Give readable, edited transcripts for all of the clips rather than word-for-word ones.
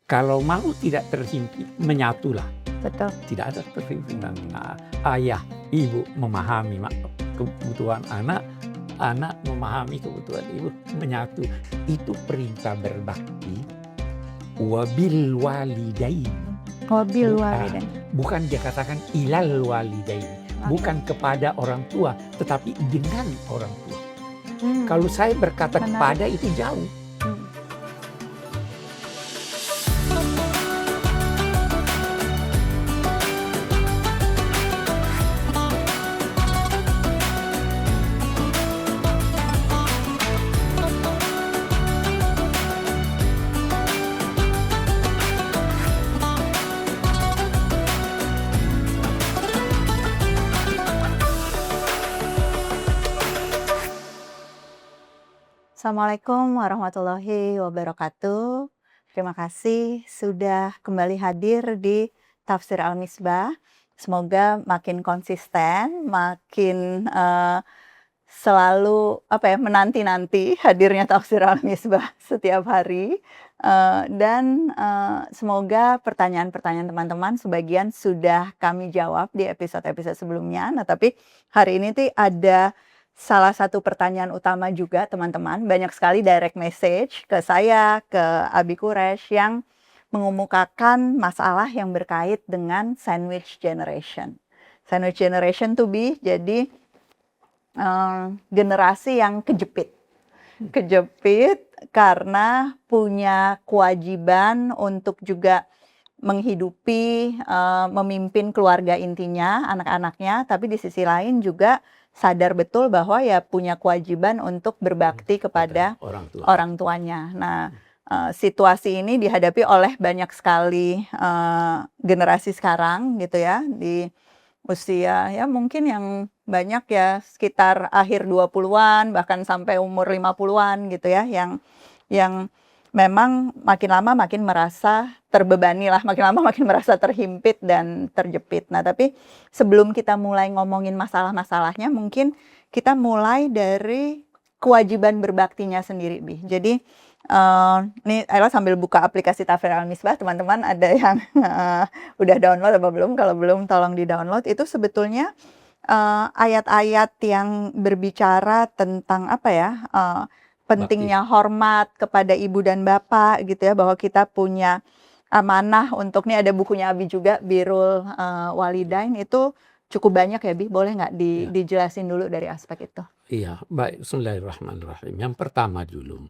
Kalau mau tidak terhimpit, menyatulah. Betul. Tidak ada terhimpitan. Ayah, ibu memahami kebutuhan anak, anak memahami kebutuhan ibu, menyatu. Itu perintah berbakti. Wabil walidain. Wabil walidain. Bukan dia katakan ilal walidain. Bukan kepada orang tua, tetapi dengan orang tua. Kalau saya berkata kepada itu jauh. Assalamualaikum warahmatullahi wabarakatuh. Terima kasih sudah kembali hadir di Tafsir Al-Misbah. Semoga makin konsisten, makin selalu menanti-nanti hadirnya Tafsir Al-Misbah setiap hari. Dan semoga pertanyaan-pertanyaan teman-teman sebagian sudah kami jawab di episode-episode sebelumnya. Nah, tapi hari ini ada salah satu pertanyaan utama juga teman-teman, banyak sekali direct message ke saya, ke Abi Quraish yang mengemukakan masalah yang berkait dengan sandwich generation. Sandwich generation to be jadi generasi yang kejepit karena punya kewajiban untuk juga menghidupi, memimpin keluarga intinya, anak-anaknya, tapi di sisi lain juga sadar betul bahwa ya punya kewajiban untuk berbakti kepada orang tuanya. Nah, situasi ini dihadapi oleh banyak sekali generasi sekarang gitu ya, di usia ya mungkin yang banyak ya sekitar akhir 20-an bahkan sampai umur 50-an gitu ya, yang memang makin lama makin merasa terbebani lah, makin lama makin merasa terhimpit dan terjepit. Nah, tapi sebelum kita mulai ngomongin masalah-masalahnya, mungkin kita mulai dari kewajiban berbaktinya sendiri, Bi. Jadi, ini Ayla sambil buka aplikasi Tafsir Al-Misbah, teman-teman ada yang udah download apa belum? Kalau belum, tolong di-download. Itu sebetulnya ayat-ayat yang berbicara tentang pentingnya hormat kepada ibu dan bapak gitu ya, bahwa kita punya amanah untuk, nih ada bukunya Abi juga, Birrul Walidain, itu cukup banyak ya, Bi, boleh nggak dijelasin dulu dari aspek itu? Iya, baik. Bismillahirrahmanirrahim. Yang pertama dulu,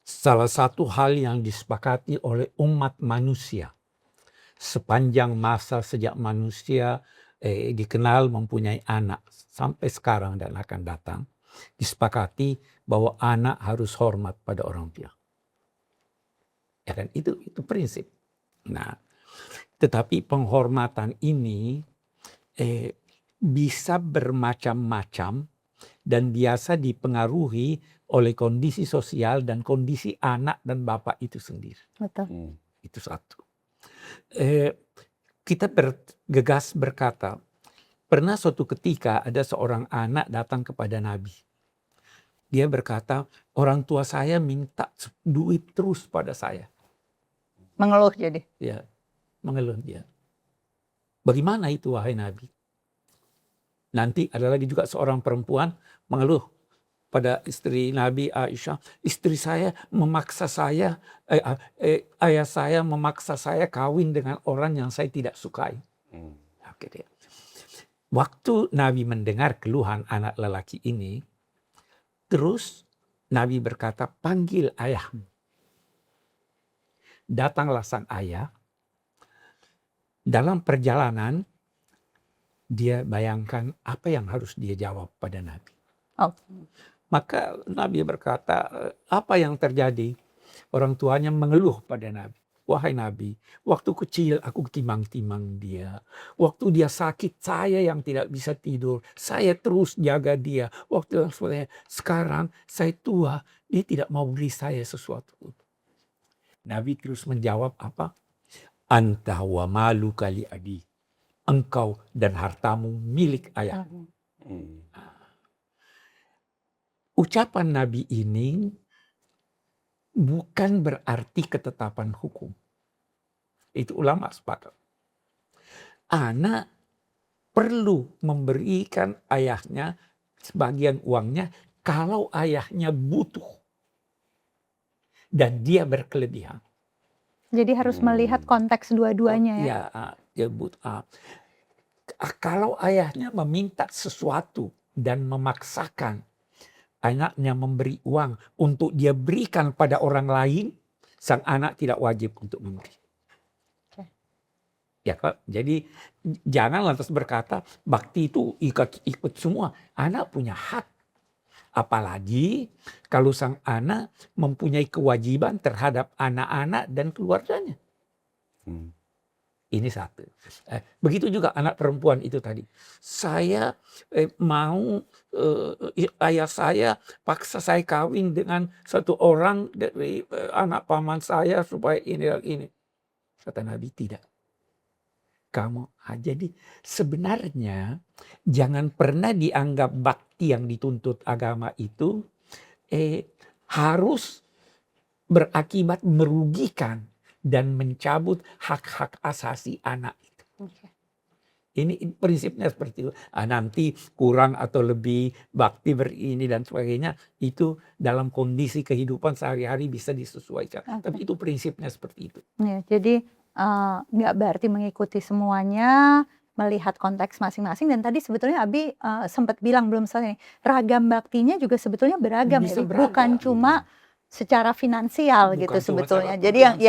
salah satu hal yang disepakati oleh umat manusia sepanjang masa sejak manusia dikenal mempunyai anak sampai sekarang dan akan datang, disepakati bahwa anak harus hormat pada orang tua. Ya kan, itu prinsip. Nah, tetapi penghormatan ini bisa bermacam-macam dan biasa dipengaruhi oleh kondisi sosial dan kondisi anak dan bapak itu sendiri. Betul. Itu satu. Kita bergegas berkata, pernah suatu ketika ada seorang anak datang kepada Nabi. Dia berkata, orang tua saya minta duit terus pada saya. Mengeluh jadi? Ya, mengeluh dia. Bagaimana itu wahai Nabi? Nanti ada lagi juga seorang perempuan mengeluh pada istri Nabi Aisyah. Istri saya memaksa saya, ayah saya memaksa saya kawin dengan orang yang saya tidak sukai. Waktu Nabi mendengar keluhan anak lelaki ini, terus Nabi berkata, panggil ayahmu. Datanglah sang ayah. Dalam perjalanan, dia bayangkan apa yang harus dia jawab pada Nabi. Maka Nabi berkata, apa yang terjadi? Orang tuanya mengeluh pada Nabi. Wahai Nabi, waktu kecil aku timang-timang dia. Waktu dia sakit, saya yang tidak bisa tidur. Saya terus jaga dia. Waktu sekarang saya tua, dia tidak mau beri saya sesuatu. Nabi terus menjawab apa? Anta wa maluka li abi. Engkau dan hartamu milik ayah. Ucapan Nabi ini bukan berarti ketetapan hukum. Itu ulama sepakat. Anak perlu memberikan ayahnya sebagian uangnya kalau ayahnya butuh dan dia berkelebihan. Jadi harus melihat konteks dua-duanya ya. Ya, kalau ayahnya meminta sesuatu dan memaksakan anaknya memberi uang untuk dia berikan pada orang lain, sang anak tidak wajib untuk memberi. Ya, Pak. Jadi jangan lantas berkata bakti itu ikut semua. Anak punya hak. Apalagi kalau sang anak mempunyai kewajiban terhadap anak-anak dan keluarganya. Ini satu. Begitu juga anak perempuan itu tadi. Saya mau ayah saya paksa saya kawin dengan satu orang dari anak paman saya supaya ini dan ini. Kata Nabi, tidak. Jadi sebenarnya jangan pernah dianggap bakti yang dituntut agama itu harus berakibat merugikan dan mencabut hak-hak asasi anak itu. Ini prinsipnya seperti itu. Nanti kurang atau lebih bakti berini dan sebagainya, itu dalam kondisi kehidupan sehari-hari bisa disesuaikan. Tapi itu prinsipnya seperti itu. Ya, jadi nggak berarti mengikuti semuanya, melihat konteks masing-masing. Dan tadi sebetulnya Abi sempat bilang belum selesai nih, ragam baktinya juga sebetulnya beragam ya, bukan cuma secara finansial gitu sebetulnya. Jadi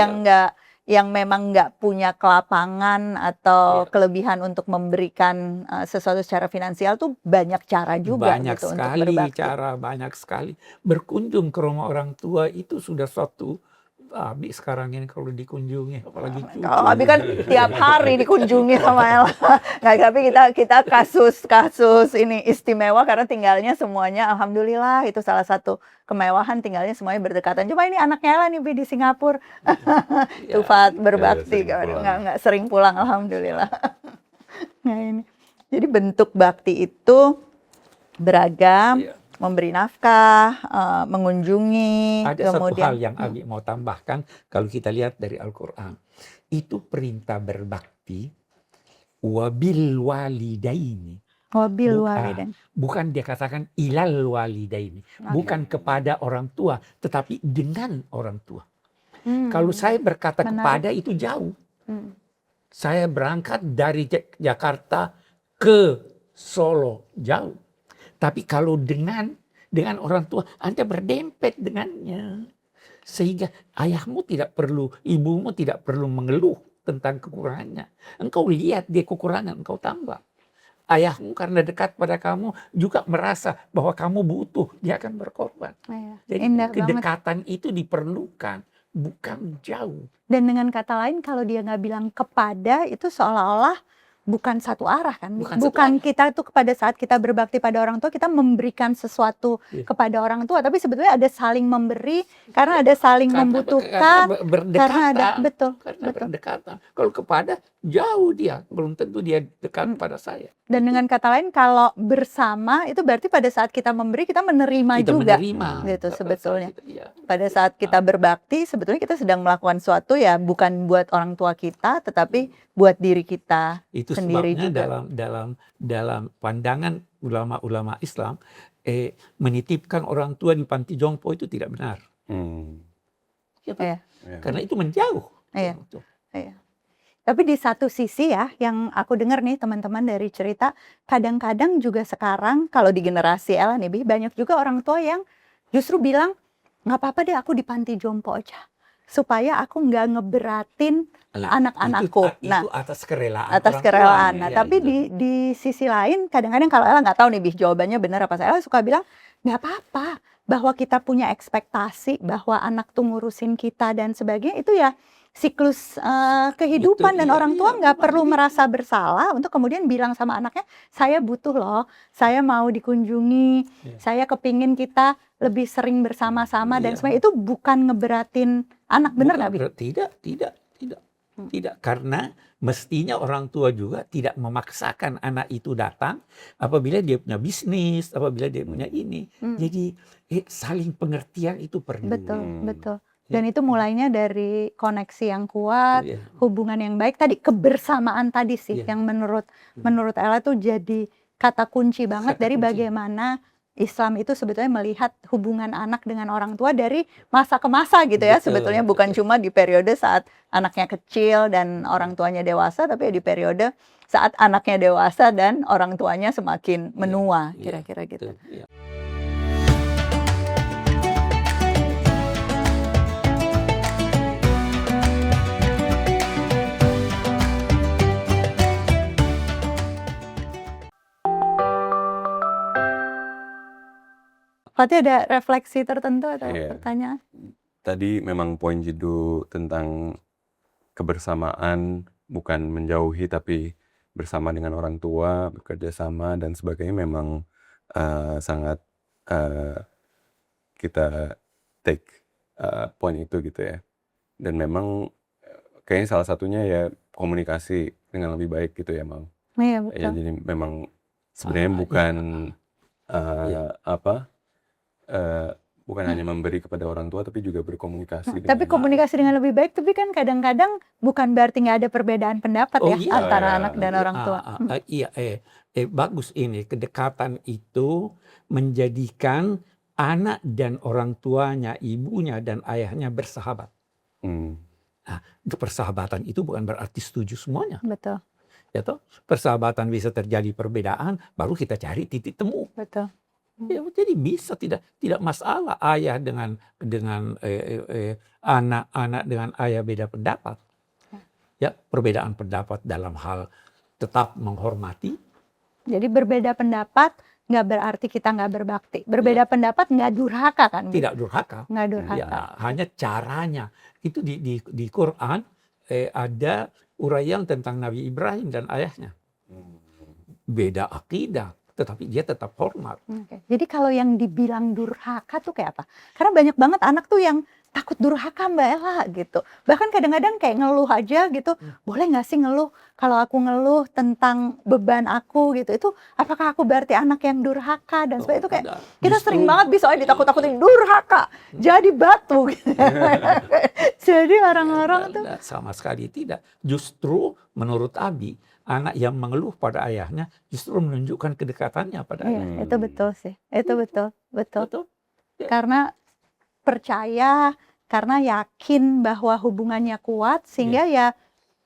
yang memang nggak punya kelapangan atau kelebihan untuk memberikan sesuatu secara finansial tuh banyak cara juga banyak gitu sekali untuk berbakti. banyak sekali. Berkunjung ke rumah orang tua itu sudah suatu. Abi sekarang ini kalau dikunjungi, apalagi cucu. Kalau Abi kan tiap hari dikunjungi sama Ella. Nggak, tapi kita kasus ini istimewa karena tinggalnya semuanya, alhamdulillah itu salah satu kemewahan, tinggalnya semuanya berdekatan. Cuma ini anaknya Ella nih di Singapura, Tufat berbakti, nggak sering pulang, alhamdulillah. Nah ini, jadi bentuk bakti itu beragam. Memberi nafkah, mengunjungi. Ada satu hal yang Abi mau tambahkan, kalau kita lihat dari Al-Quran. Itu perintah berbakti, wabil walidaini. Bukan dia katakan ilal walidaini. Bukan kepada orang tua, tetapi dengan orang tua. Kalau saya berkata kepada itu jauh. Saya berangkat dari Jakarta ke Solo, jauh. Tapi kalau dengan orang tua, Anda berdempet dengannya. Sehingga ayahmu tidak perlu, ibumu tidak perlu mengeluh tentang kekurangannya. Engkau lihat dia kekurangan, engkau tambah. Ayahmu karena dekat pada kamu juga merasa bahwa kamu butuh, dia akan berkorban. Jadi kedekatan itu diperlukan, bukan jauh. Dan dengan kata lain, kalau dia nggak bilang kepada, itu seolah-olah bukan satu arah kan, bukan kita itu pada saat kita berbakti pada orang tua kita memberikan sesuatu kepada orang tua, tapi sebetulnya ada saling memberi karena ada saling membutuhkan, karena ada berdekatan. Kalau kepada jauh dia, belum tentu dia dekat pada saya. Dan dengan kata lain kalau bersama itu berarti pada saat kita memberi kita menerima juga, gitu sebetulnya. Pada saat kita berbakti sebetulnya kita sedang melakukan sesuatu ya bukan buat orang tua kita, tetapi buat diri kita. Itu sendiri sebabnya juga. dalam pandangan ulama-ulama Islam, menitipkan orang tua di panti jompo itu tidak benar. Karena itu menjauh. Tapi di satu sisi ya, yang aku dengar nih teman-teman dari cerita, kadang-kadang juga sekarang kalau di generasi Ella nih, banyak juga orang tua yang justru bilang, nggak apa-apa deh aku di panti jompo aja. Supaya aku nggak ngeberatin anak-anakku. Itu atas kerelaan. Atas kerelaan. Nah, tapi di sisi lain, kadang-kadang kalau Ella nggak tahu nih, jawabannya benar apa, Ella suka bilang, nggak apa-apa. Bahwa kita punya ekspektasi, bahwa anak tuh ngurusin kita dan sebagainya, itu ya siklus kehidupan. Dan orang tua nggak perlu merasa bersalah untuk kemudian bilang sama anaknya, saya butuh loh, saya mau dikunjungi, saya kepingin kita lebih sering bersama-sama dan sebagainya. Itu bukan ngeberatin anak, bener nggak, Bi? Tidak, karena mestinya orang tua juga tidak memaksakan anak itu datang apabila dia punya bisnis, apabila dia punya ini. Jadi saling pengertian itu perlu. Betul. Dan itu mulainya dari koneksi yang kuat, Iya. hubungan yang baik tadi, kebersamaan tadi sih Iya. yang menurut Ella tuh jadi kata kunci banget Kata dari kunci. bagaimana Islam itu sebetulnya melihat hubungan anak dengan orang tua dari masa ke masa gitu ya. Betul, Sebetulnya bukan betul. cuma di periode saat anaknya kecil dan orang tuanya dewasa, tapi di periode saat anaknya dewasa dan orang tuanya semakin menua, Iya, kira-kira gitu. betul, iya. Fatih ada refleksi tertentu atau Iya. pertanyaan? Tadi memang poin Jidu tentang kebersamaan, bukan menjauhi tapi bersama dengan orang tua, bekerja sama dan sebagainya memang sangat kita take poin itu gitu ya. Dan memang kayaknya salah satunya ya komunikasi dengan lebih baik gitu ya, Mam. Iya, Ya, betul. jadi memang sebenarnya bukan bukan hanya memberi kepada orang tua tapi juga berkomunikasi Tapi dengan komunikasi dengan lebih baik, tapi kan kadang-kadang bukan berarti nggak ada perbedaan pendapat Oh ya iya. antara Iya. anak dan orang tua. Iya, bagus ini kedekatan itu menjadikan anak dan orang tuanya, ibunya dan ayahnya bersahabat. Hmm. Nah, persahabatan itu bukan berarti setuju semuanya, Betul, ya toh. Persahabatan bisa terjadi perbedaan, baru kita cari titik temu. betul. Ya, jadi bisa tidak masalah ayah dengan anak dengan ayah beda pendapat. Ya, perbedaan pendapat dalam hal tetap menghormati. Jadi berbeda pendapat nggak berarti kita nggak berbakti. Berbeda pendapat nggak durhaka kan? Bu? Tidak durhaka. Nggak durhaka. Ya, hanya caranya. Itu di Quran ada uraian tentang Nabi Ibrahim dan ayahnya. Beda akidah, tetapi dia tetap hormat. Oke. Jadi kalau yang dibilang durhaka tuh kayak apa? Karena banyak banget anak tuh yang takut durhaka Mbak Ella gitu. Bahkan kadang-kadang kayak ngeluh aja gitu. Boleh nggak sih ngeluh? Kalau aku ngeluh tentang beban aku gitu, itu apakah aku berarti anak yang durhaka dan sebagainya? Itu kayak Tidak. kita Justru- sering banget bisa ditakut-takutin durhaka, jadi batu gitu. Jadi orang-orang tuh Tidak, sama sekali tidak. Justru menurut Abi, anak yang mengeluh pada ayahnya justru menunjukkan kedekatannya pada iya, ayahnya. itu betul sih. Itu betul. Betul? Karena percaya, karena yakin bahwa hubungannya kuat sehingga ya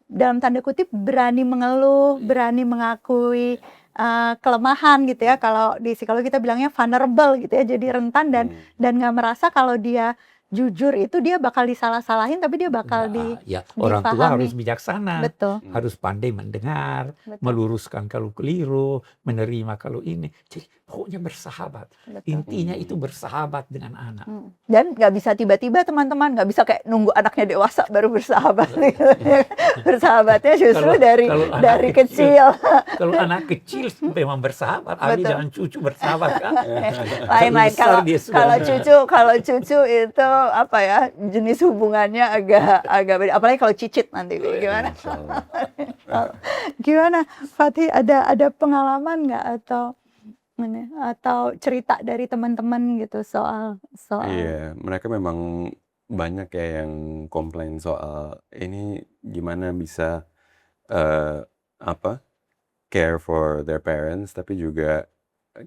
dalam tanda kutip berani mengeluh, berani mengakui kelemahan gitu ya. Kalau di psikologi kita bilangnya vulnerable gitu ya, jadi rentan dan nggak merasa kalau dia jujur itu dia bakal disalah-salahin, tapi dia bakal Nah, ya, orang tua difahami. harus bijaksana, Betul. harus pandai mendengar, Betul. meluruskan kalau keliru, menerima kalau ini. Jadi pokoknya bersahabat. Betul. Intinya itu bersahabat dengan anak. Dan nggak bisa tiba-tiba teman-teman, nggak bisa kayak nunggu anaknya dewasa baru bersahabat. Bersahabatnya justru Kalau dari anak kecil. Kalau anak kecil memang bersahabat, Abi Betul. dengan cucu bersahabat kan. Lain-lain Besar dia sudah. kalau cucu itu apa ya, jenis hubungannya agak beda, apalagi kalau cicit nanti gimana gimana Fatih, ada pengalaman nggak atau cerita dari teman-teman gitu soal Iya, mereka memang banyak ya yang komplain soal ini gimana bisa care for their parents tapi juga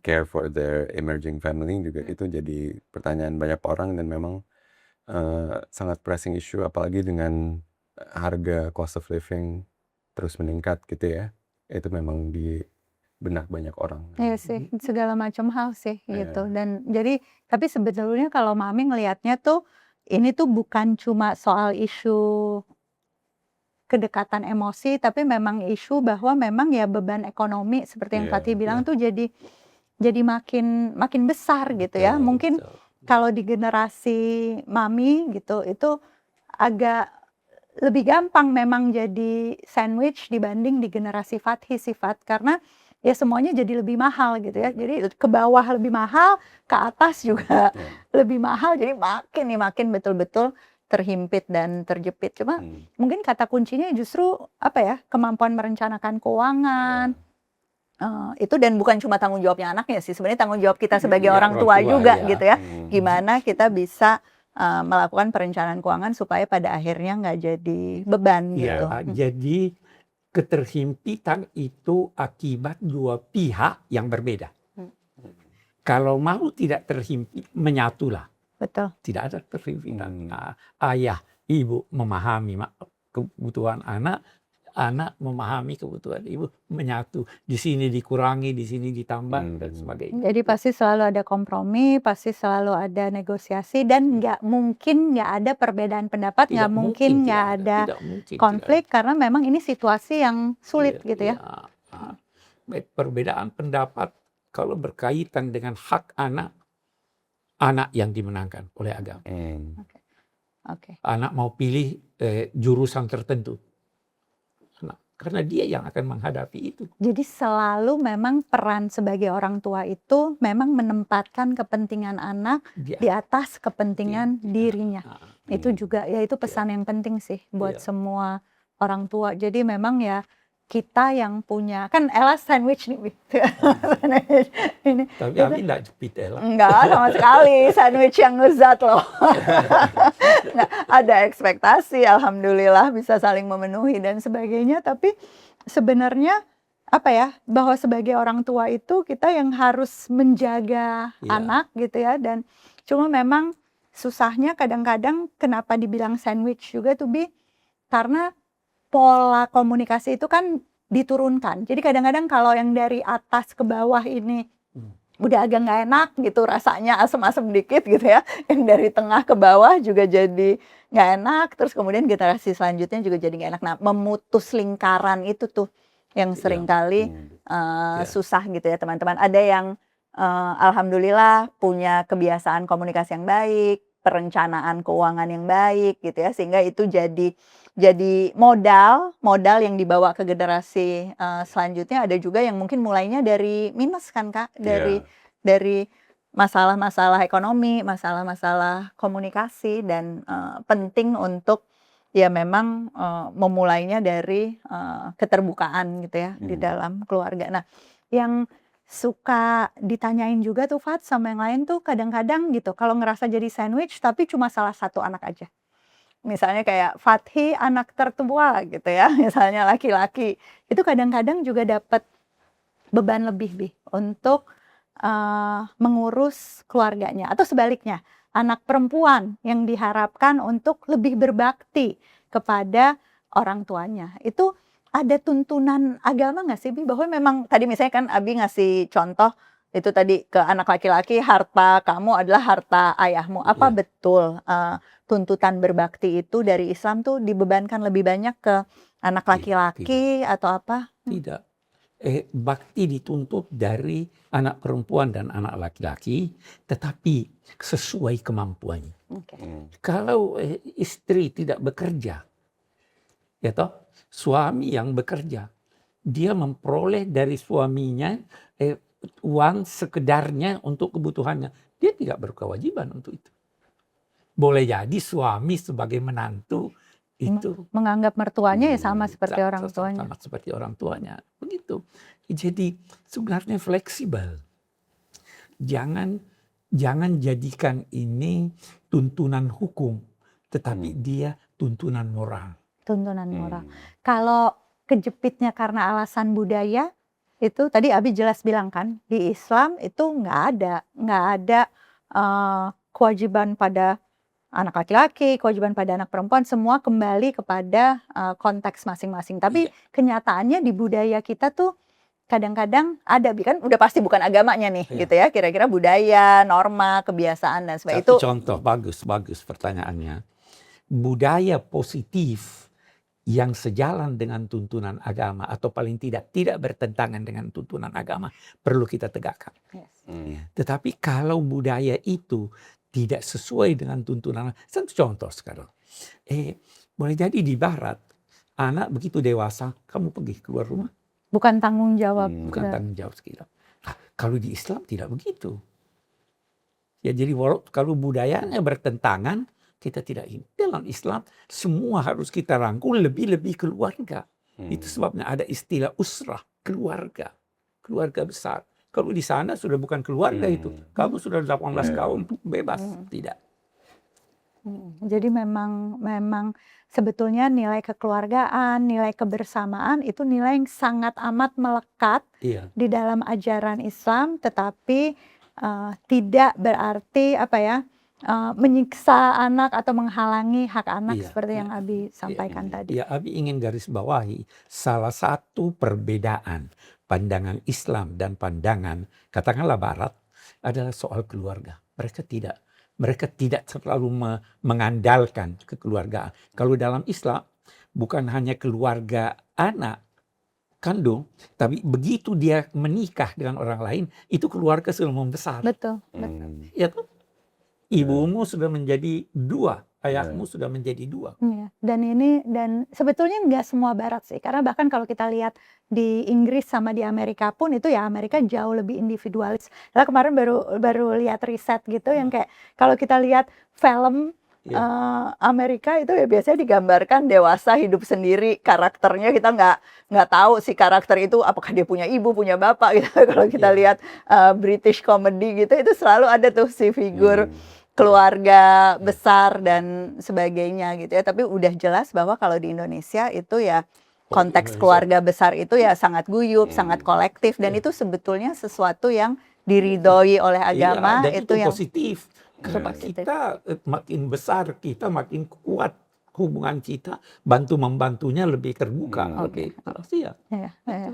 care for their emerging family juga. Itu jadi pertanyaan banyak orang dan memang sangat pressing issue, apalagi dengan harga cost of living terus meningkat gitu ya. Itu memang di benak banyak orang. Iya sih, segala macam hal sih gitu. Dan jadi tapi sebetulnya kalau Mami ngelihatnya tuh ini tuh bukan cuma soal isu kedekatan emosi, tapi memang isu bahwa memang ya beban ekonomi seperti yang Iya, Fatih bilang tuh jadi makin besar gitu ya. Betul, Mungkin betul. kalau di generasi Mami gitu itu agak lebih gampang memang jadi sandwich dibanding di generasi Fatih sifat, karena ya semuanya jadi lebih mahal gitu ya. Jadi ke bawah lebih mahal, ke atas juga lebih mahal. Jadi makin betul-betul terhimpit dan terjepit. Cuma mungkin kata kuncinya justru apa ya, kemampuan merencanakan keuangan. Itu dan bukan cuma tanggung jawabnya anaknya sih, sebenarnya tanggung jawab kita sebagai orang tua juga iya. gitu ya. Gimana kita bisa melakukan perencanaan keuangan supaya pada akhirnya nggak jadi beban gitu. Ya, jadi keterhimpitan itu akibat dua pihak yang berbeda. Kalau mau tidak terhimpit, menyatulah. Betul. Tidak ada terhimpitan. Nah, ayah, ibu memahami kebutuhan anak, anak memahami kebutuhan ibu, menyatu. Di sini dikurangi, di sini ditambah dan sebagainya. Jadi pasti selalu ada kompromi, pasti selalu ada negosiasi, dan nggak mungkin nggak ada perbedaan pendapat, nggak mungkin nggak ada konflik, karena memang ini situasi yang sulit gitu ya. Perbedaan pendapat kalau berkaitan dengan hak anak, anak yang dimenangkan oleh agama. Anak mau pilih jurusan tertentu. Karena dia yang akan menghadapi itu. Jadi selalu memang peran sebagai orang tua itu memang menempatkan kepentingan anak di atas kepentingan dirinya. Itu juga ya, itu pesan yang penting sih buat semua orang tua. Jadi memang ya kita yang punya, kan Ella sandwich nih. Ini. Tapi Abi enggak jepit Ella. Enggak sama sekali, sandwich yang lezat loh. Nah, ada ekspektasi, alhamdulillah bisa saling memenuhi dan sebagainya. Tapi sebenarnya apa ya, bahwa sebagai orang tua itu kita yang harus menjaga anak gitu ya. Dan cuma memang susahnya kadang-kadang kenapa dibilang sandwich juga tuh Bi, karena pola komunikasi itu kan diturunkan. Jadi kadang-kadang kalau yang dari atas ke bawah ini udah agak nggak enak gitu, rasanya asem-asem dikit gitu ya. Yang dari tengah ke bawah juga jadi nggak enak. Terus kemudian generasi selanjutnya juga jadi nggak enak. Nah, memutus lingkaran itu tuh yang seringkali susah gitu ya teman-teman. Ada yang alhamdulillah punya kebiasaan komunikasi yang baik, perencanaan keuangan yang baik gitu ya, sehingga itu jadi modal yang dibawa ke generasi selanjutnya. Ada juga yang mungkin mulainya dari minus kan Kak, dari masalah-masalah ekonomi, masalah-masalah komunikasi, dan penting untuk ya memang memulainya dari keterbukaan gitu ya di dalam keluarga. Nah, yang suka ditanyain juga tuh Fat sama yang lain tuh kadang-kadang gitu, kalau ngerasa jadi sandwich tapi cuma salah satu anak aja. Misalnya kayak Fathi anak tertua gitu ya, misalnya laki-laki, itu kadang-kadang juga dapat beban lebih Bi untuk mengurus keluarganya. Atau sebaliknya, anak perempuan yang diharapkan untuk lebih berbakti kepada orang tuanya. Itu ada tuntunan agama nggak sih Bi? Bahwa memang tadi misalnya kan Abi ngasih contoh itu tadi ke anak laki-laki, harta kamu adalah harta ayahmu. Apa betul tuntutan berbakti itu dari Islam tuh dibebankan lebih banyak ke anak laki-laki atau apa? Tidak. Bakti dituntut dari anak perempuan dan anak laki-laki, tetapi sesuai kemampuannya. Kalau istri tidak bekerja, ya toh, suami yang bekerja, dia memperoleh dari suaminya uang sekedarnya untuk kebutuhannya, dia tidak berkewajiban untuk itu. Boleh jadi suami sebagai menantu itu menganggap mertuanya ya sama seperti orang tuanya. Sama seperti orang tuanya, begitu. Jadi sebenarnya fleksibel. Jangan jadikan ini tuntunan hukum, tetapi dia tuntunan moral. Tuntunan moral. Kalau kejepitnya karena alasan budaya, itu tadi Abi jelas bilang kan, di Islam itu nggak ada kewajiban pada anak laki-laki, kewajiban pada anak perempuan, semua kembali kepada konteks masing-masing. Tapi kenyataannya di budaya kita tuh kadang-kadang ada, kan udah pasti bukan agamanya nih gitu ya, kira-kira budaya, norma, kebiasaan dan sebagainya. Itu contoh bagus pertanyaannya. Budaya positif yang sejalan dengan tuntunan agama atau paling tidak bertentangan dengan tuntunan agama perlu kita tegakkan. Tetapi kalau budaya itu tidak sesuai dengan tuntunan, satu contoh sekarang, boleh jadi di Barat anak begitu dewasa kamu pergi keluar rumah, bukan tanggung jawab, tanggung jawab sekitar. Kalau di Islam tidak begitu. Ya jadi kalau budayanya bertentangan, kita tidak ingin. Dalam Islam semua harus kita rangkul, lebih-lebih keluarga. Itu sebabnya ada istilah usrah, keluarga besar. Kalau di sana sudah bukan keluarga itu, kamu sudah 18 tahun bebas, tidak. Jadi memang memang sebetulnya nilai kekeluargaan, nilai kebersamaan itu nilai yang sangat amat melekat Iya, di dalam ajaran Islam, tetapi, tidak berarti menyiksa anak atau menghalangi hak anak iya, seperti iya, yang Abi iya. sampaikan tadi. Ya, Abi ingin garis bawahi salah satu perbedaan pandangan Islam dan pandangan katakanlah Barat adalah soal keluarga. Mereka tidak terlalu mengandalkan kekeluargaan. Kalau dalam Islam bukan hanya keluarga anak kandung, tapi begitu dia menikah dengan orang lain, itu keluarga sudah membesar. Betul, betul. Ya tuh, ibumu sudah menjadi dua, ayahmu Ya. sudah menjadi dua. Iya, dan sebetulnya nggak semua Barat sih, karena bahkan kalau kita lihat di Inggris sama di Amerika pun itu ya Amerika jauh lebih individualis. Lah kemarin baru lihat riset gitu yang kayak kalau kita lihat film Iya. Amerika itu ya biasanya digambarkan dewasa hidup sendiri, karakternya kita nggak tahu si karakter itu apakah dia punya ibu, punya bapak gitu. Kalau kita Iya. lihat British comedy gitu itu selalu ada tuh si figur keluarga besar dan sebagainya gitu ya. Tapi udah jelas bahwa kalau di Indonesia itu ya konteks Indonesia. keluarga besar itu ya sangat guyup, sangat kolektif dan Iya. itu sebetulnya sesuatu yang diridhoi oleh agama, Iya, dan itu yang positif. Karena positif. kita makin besar, kita makin kuat hubungan kita, bantu-membantunya lebih terbuka. Oke. Iya. Ya, ya.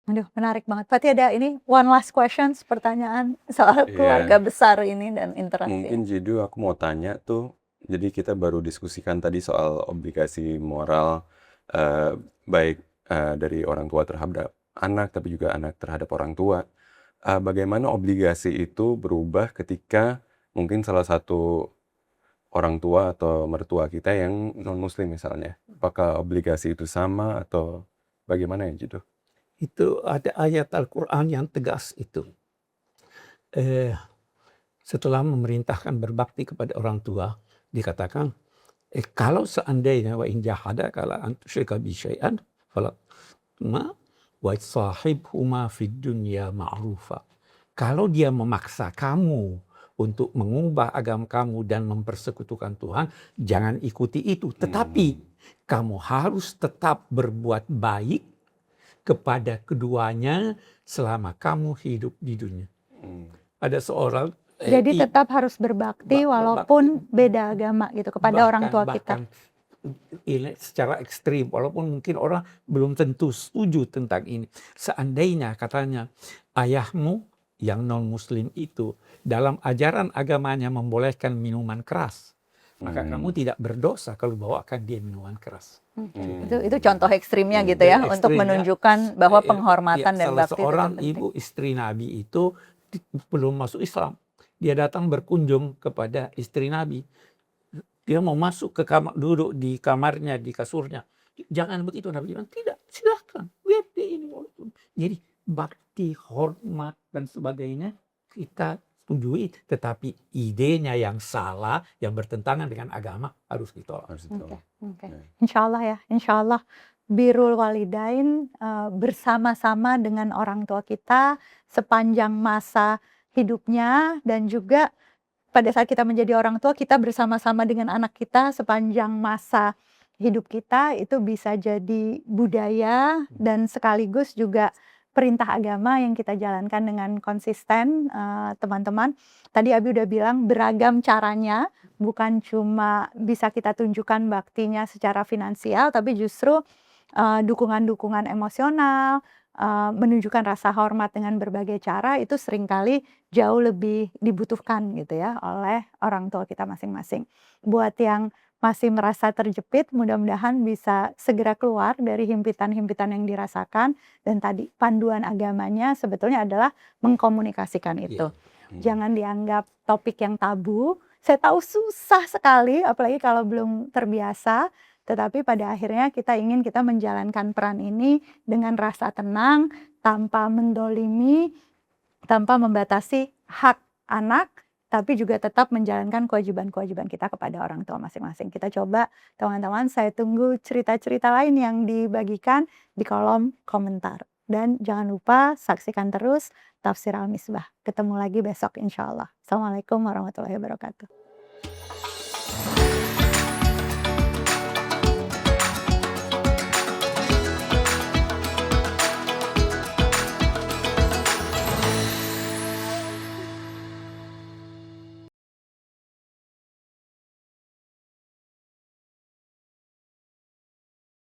Aduh, menarik banget. Berarti ada ini one last questions, pertanyaan soal Iya. keluarga besar ini dan interaksi. Mungkin Jidu aku mau tanya tuh, jadi kita baru diskusikan tadi soal obligasi moral baik dari orang tua terhadap anak, tapi juga anak terhadap orang tua. Bagaimana obligasi itu berubah ketika mungkin salah satu orang tua atau mertua kita yang non-muslim misalnya? Apakah obligasi itu sama atau bagaimana ya Jidu? Itu ada ayat Al-Quran yang tegas itu. Setelah memerintahkan berbakti kepada orang tua, dikatakan, kalau seandainya wa in jahadaka ala an tusyrika bi syai'an fala wa sahibhuma fid dunya ma'rufa. Kalau dia memaksa kamu untuk mengubah agama kamu dan mempersekutukan Tuhan, jangan ikuti itu. Tetapi kamu harus tetap berbuat baik kepada keduanya selama kamu hidup di dunia. Ada seorang jadi tetap harus berbakti walaupun beda agama gitu kepada orang tua kita. Ini secara ekstrim, walaupun mungkin orang belum tentu setuju tentang ini. Seandainya katanya ayahmu yang non-muslim itu dalam ajaran agamanya membolehkan minuman keras, maka kamu tidak berdosa kalau bawakan dia minuman keras. Itu contoh ekstrimnya gitu ya, untuk menunjukkan bahwa penghormatan dan salah bakti seorang itu penting. ibu istri Nabi itu belum masuk Islam. Dia datang berkunjung kepada istri Nabi. Dia mau masuk ke kamar, duduk di kamarnya, di kasurnya. Jangan begitu, Nabi bilang, tidak, silahkan. Biar dia ini. Jadi bakti, hormat, dan sebagainya kita setujui, tetapi idenya yang salah, yang bertentangan dengan agama harus ditolak. Oke. Insya Allah birrul walidain bersama-sama dengan orang tua kita sepanjang masa hidupnya dan juga pada saat kita menjadi orang tua, kita bersama-sama dengan anak kita sepanjang masa hidup kita, itu bisa jadi budaya dan sekaligus juga perintah agama yang kita jalankan dengan konsisten, teman-teman. Tadi Abi udah bilang beragam caranya, bukan cuma bisa kita tunjukkan baktinya secara finansial, tapi justru dukungan-dukungan emosional, menunjukkan rasa hormat dengan berbagai cara itu seringkali jauh lebih dibutuhkan gitu ya oleh orang tua kita masing-masing. Buat yang masih merasa terjepit, mudah-mudahan bisa segera keluar dari himpitan-himpitan yang dirasakan, dan tadi panduan agamanya sebetulnya adalah mengkomunikasikan itu. Jangan dianggap topik yang tabu. Saya tahu susah sekali, apalagi kalau belum terbiasa, tetapi pada akhirnya kita ingin kita menjalankan peran ini dengan rasa tenang, tanpa mendolimi, tanpa membatasi hak anak, tapi juga tetap menjalankan kewajiban-kewajiban kita kepada orang tua masing-masing. Kita coba, teman-teman, saya tunggu cerita-cerita lain yang dibagikan di kolom komentar. Dan jangan lupa saksikan terus Tafsir Al-Misbah. Ketemu lagi besok insya Allah. Assalamualaikum warahmatullahi wabarakatuh.